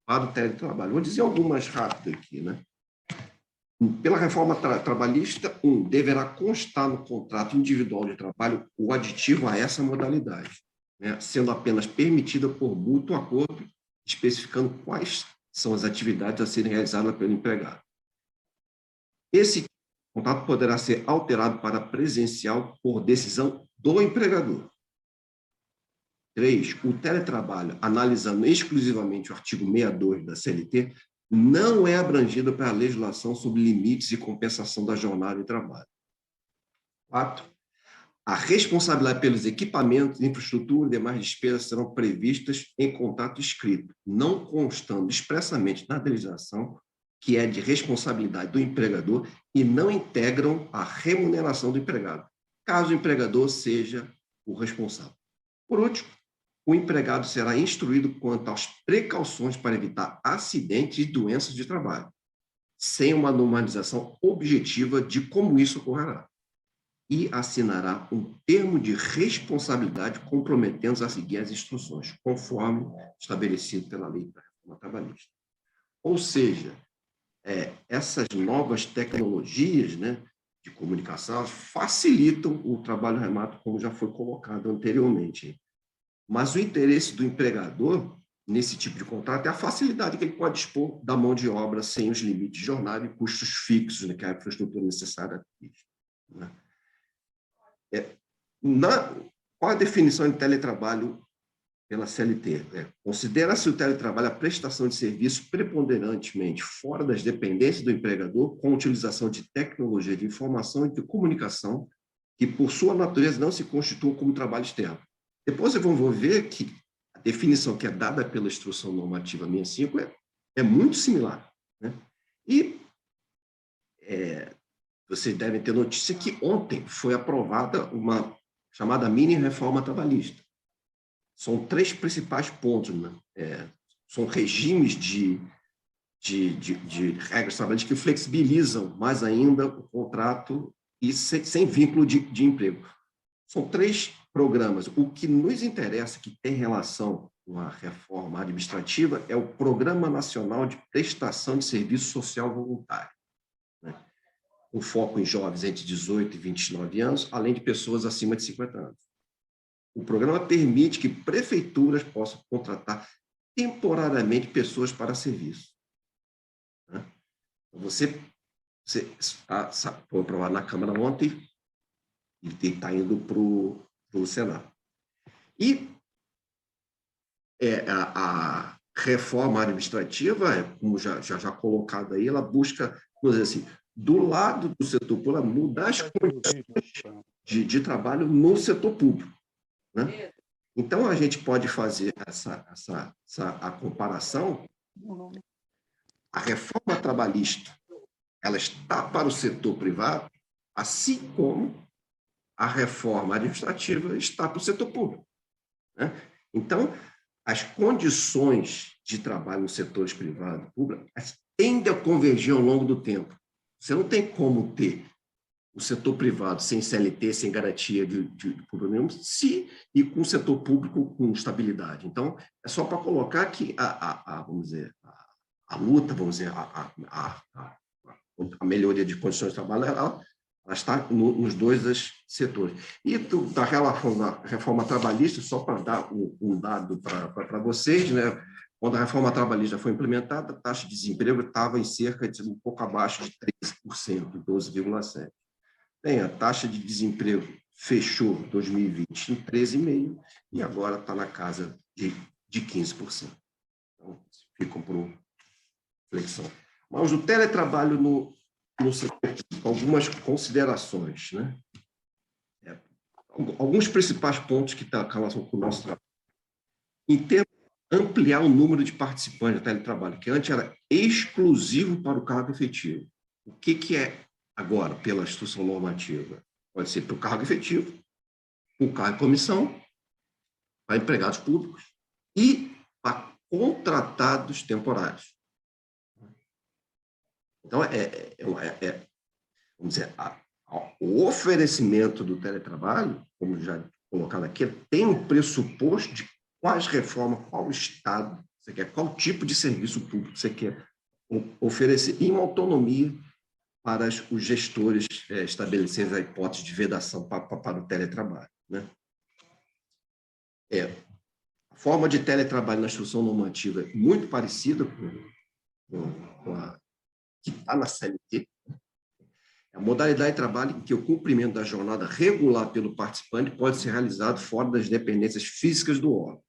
para o teletrabalho. Vou dizer algumas rápidas aqui, né? Pela reforma trabalhista, deverá constar no contrato individual de trabalho o aditivo a essa modalidade, né, sendo apenas permitida por mútuo acordo, especificando quais são as atividades a serem realizadas pelo empregado. Esse contrato poderá ser alterado para presencial por decisão do empregador. 3. O teletrabalho, analisando exclusivamente o artigo 62 da CLT, não é abrangido pela legislação sobre limites e compensação da jornada de trabalho. 4. A responsabilidade pelos equipamentos, infraestrutura e demais despesas serão previstas em contrato escrito, não constando expressamente na legislação que é de responsabilidade do empregador e não integram a remuneração do empregado, caso o empregador seja o responsável. Por último, o empregado será instruído quanto às precauções para evitar acidentes e doenças de trabalho, sem uma normalização objetiva de como isso ocorrerá, e assinará um termo de responsabilidade comprometendo-se a seguir as instruções, conforme estabelecido pela Lei da Reforma Trabalhista. Ou seja, essas novas tecnologias, né, de comunicação facilitam o trabalho remoto, como já foi colocado anteriormente. Mas o interesse do empregador nesse tipo de contrato é a facilidade que ele pode dispor da mão de obra sem os limites de jornada e custos fixos, né, que é a infraestrutura necessária. Né? Qual a definição de teletrabalho pela CLT? Considera-se o teletrabalho a prestação de serviço preponderantemente fora das dependências do empregador, com utilização de tecnologia de informação e de comunicação, que, por sua natureza, não se constituam como trabalho externo. Depois vocês vão ver que a definição que é dada pela Instrução Normativa 65 é muito similar. Né? E vocês devem ter notícia que ontem foi aprovada uma chamada mini-reforma trabalhista. São 3 principais pontos. Né? São regimes de regras trabalhistas que flexibilizam mais ainda o contrato e sem vínculo de emprego. São 3 programas. O que nos interessa, que tem relação com a reforma administrativa, é o Programa Nacional de Prestação de Serviço Social Voluntário, né? Com foco em jovens entre 18 e 29 anos, além de pessoas acima de 50 anos. O programa permite que prefeituras possam contratar temporariamente pessoas para serviço. Né? Você foi aprovado na Câmara ontem e está indo para o Senado. E a reforma administrativa, como já colocado aí, ela busca, vamos dizer assim, do lado do setor público, mudar as condições de trabalho no setor público. Né? Então, a gente pode fazer a comparação. A reforma trabalhista ela está para o setor privado, assim como a reforma administrativa está para o setor público. Né? Então, as condições de trabalho nos setores privado e público tendem a convergir ao longo do tempo. Você não tem como ter o setor privado sem CLT, sem garantia de problema, e com o setor público com estabilidade. Então, é só para colocar que vamos dizer, a luta, vamos dizer, a melhoria de condições de trabalho, ela está nos 2 setores. E da reforma trabalhista, só para dar um dado para vocês, né? Quando a reforma trabalhista foi implementada, a taxa de desemprego estava em cerca de um pouco abaixo de 13%, 12,7%. Bem, a taxa de desemprego fechou 2020 em 13,5% e agora está na casa de 15%. Então, ficam por reflexão. Mas o teletrabalho no setor, algumas considerações, né? Alguns principais pontos que estão em relação com o nosso trabalho. Em termos ampliar o número de participantes do teletrabalho, que antes era exclusivo para o cargo efetivo. O que é agora, pela instrução normativa? Pode ser para o cargo efetivo, o cargo de comissão, para empregados públicos e para contratados temporários. Então, vamos dizer, o oferecimento do teletrabalho, como já colocado aqui, tem um pressuposto de quais reformas, qual estado você quer, qual tipo de serviço público você quer oferecer, e uma autonomia para os gestores estabelecerem a hipótese de vedação para o teletrabalho. Né? A forma de teletrabalho na instrução normativa é muito parecida com a que está na CLT. A modalidade de trabalho em que o cumprimento da jornada regular pelo participante pode ser realizado fora das dependências físicas do órgão,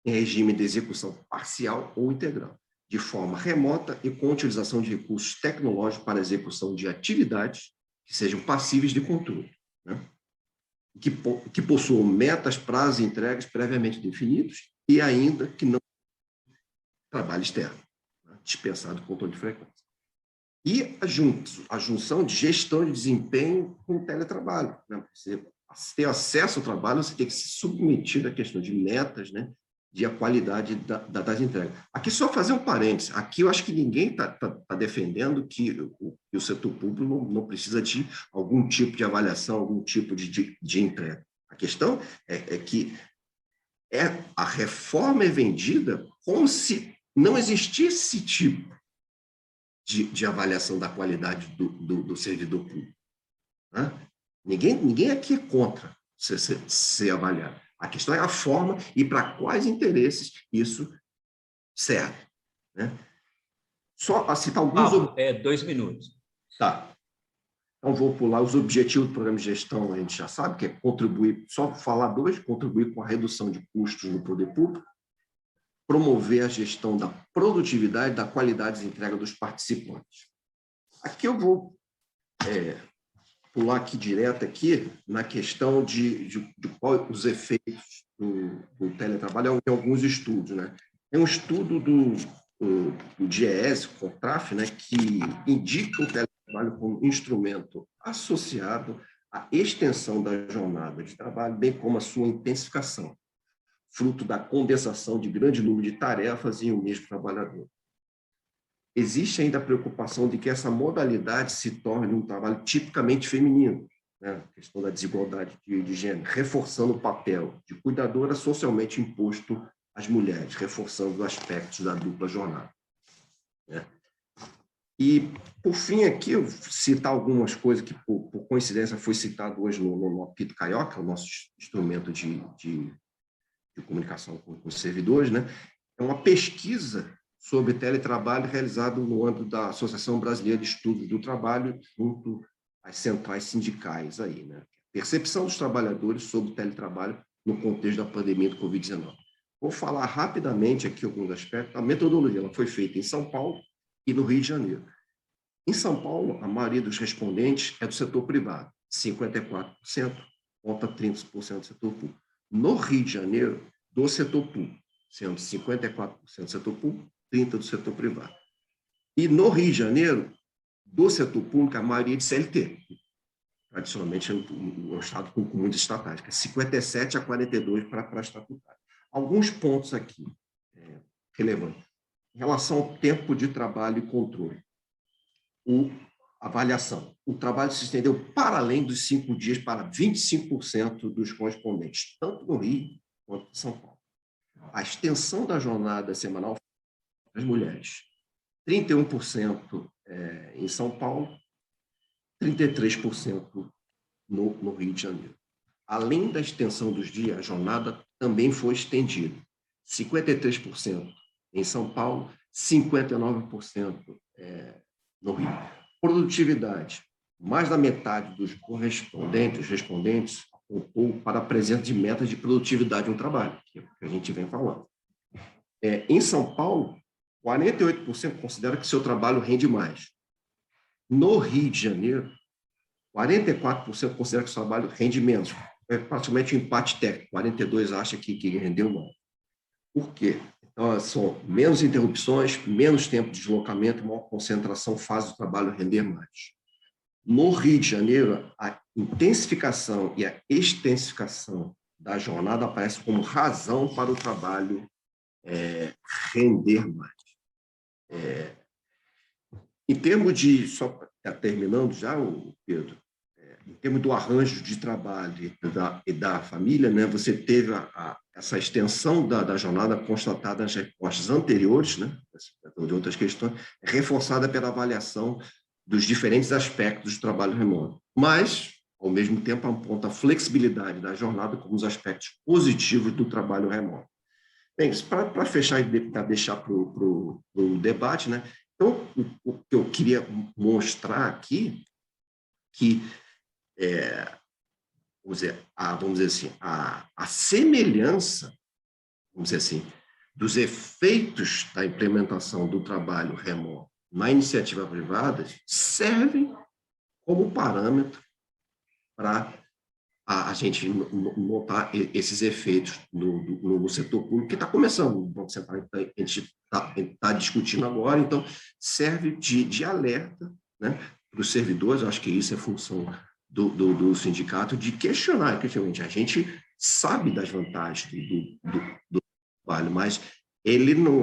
em regime de execução parcial ou integral, de forma remota e com utilização de recursos tecnológicos para a execução de atividades que sejam passíveis de controle. Né? que possuam metas, prazos e entregas previamente definidos e ainda que não trabalho externo, né? Dispensado com controle de frequência. E a junção de gestão de desempenho com o teletrabalho, né? Você ter acesso ao trabalho, você tem que se submeter à questão de metas, né? De a qualidade das entregas. Aqui, só fazer um parênteses. Aqui, eu acho que ninguém está defendendo que o setor público não precisa de algum tipo de avaliação, algum tipo de entrega. A questão é que a reforma é vendida como se não existisse esse tipo de avaliação da qualidade do servidor público, né? Ninguém aqui é contra ser avaliado. A questão é a forma e para quais interesses isso serve, né? Só a citar alguns... 2 minutos. Tá. Então, vou pular os objetivos do programa de gestão, a gente já sabe, que é contribuir, só falar dois, contribuir com a redução de custos no poder público, promover a gestão da produtividade e da qualidade de entrega dos participantes. Aqui eu vou pular aqui direto aqui na questão de quais os efeitos do teletrabalho em alguns estudos, né? Tem um estudo do DIEESE, CONTRAF, né, que indica o teletrabalho como instrumento associado à extensão da jornada de trabalho, bem como a sua intensificação, fruto da condensação de grande número de tarefas em um mesmo trabalhador. Existe ainda a preocupação de que essa modalidade se torne um trabalho tipicamente feminino, né? A questão da desigualdade de gênero, reforçando o papel de cuidadora socialmente imposto às mulheres, reforçando os aspectos da dupla jornada, né? E, por fim, aqui, eu vou citar algumas coisas que, por coincidência, foi citado hoje no Apito Carioca, o nosso instrumento de comunicação com os servidores, né? É uma pesquisa sobre teletrabalho realizado no âmbito da Associação Brasileira de Estudos do Trabalho, junto às centrais sindicais aí, né? Percepção dos trabalhadores sobre o teletrabalho no contexto da pandemia do Covid-19. Vou falar rapidamente aqui alguns aspectos. A metodologia ela foi feita em São Paulo e no Rio de Janeiro. Em São Paulo, a maioria dos respondentes é do setor privado, 54% contra 30% do setor público. No Rio de Janeiro, do setor público, sendo 54% do setor público, 30% do setor privado. E no Rio de Janeiro, do setor público, a maioria é de CLT. Tradicionalmente, é um estado com muitas estatais, que é 57% a 42% para estatutário. Alguns pontos aqui relevantes. Em relação ao tempo de trabalho e controle. Avaliação. O trabalho se estendeu para além dos 5 dias para 25% dos correspondentes, tanto no Rio quanto em São Paulo. A extensão da jornada semanal das mulheres, 31% em São Paulo, 33% no Rio de Janeiro. Além da extensão dos dias, a jornada também foi estendida. 53% em São Paulo, 59% no Rio. Produtividade. Mais da metade dos respondentes apontou para a presença de metas de produtividade no trabalho, que é o que a gente vem falando. Em São Paulo, 48% considera que seu trabalho rende mais. No Rio de Janeiro, 44% considera que seu trabalho rende menos. É praticamente um empate técnico. 42% acha que rendeu mais. Por quê? Então, são menos interrupções, menos tempo de deslocamento, maior concentração faz o trabalho render mais. No Rio de Janeiro, a intensificação e a extensificação da jornada aparece como razão para o trabalho render mais. Em termos de, só terminando já, Pedro, em termos do arranjo de trabalho e da família, né, você teve essa extensão da jornada constatada nas respostas anteriores, né, de outras questões, reforçada pela avaliação dos diferentes aspectos do trabalho remoto. Mas, ao mesmo tempo, aponta a flexibilidade da jornada como os aspectos positivos do trabalho remoto. Bem, para fechar e deixar para o debate, né, então, o que eu queria mostrar aqui, que vamos dizer assim, a semelhança, vamos dizer assim, dos efeitos da implementação do trabalho remoto na iniciativa privada servem como parâmetro para a gente notar esses efeitos no setor público, que está começando. O Banco Central, a gente está discutindo agora, então serve de alerta, né, para os servidores. Eu acho que isso é função do sindicato, de questionar, efetivamente. A gente sabe das vantagens do trabalho, mas ele não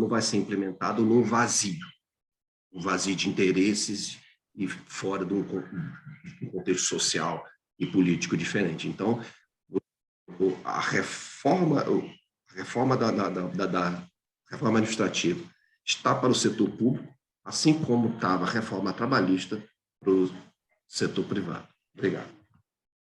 vai ser implementado num vazio de interesses e fora de um contexto social e político diferente. Então, a reforma reforma administrativa está para o setor público, assim como estava a reforma trabalhista para o setor privado. Obrigado.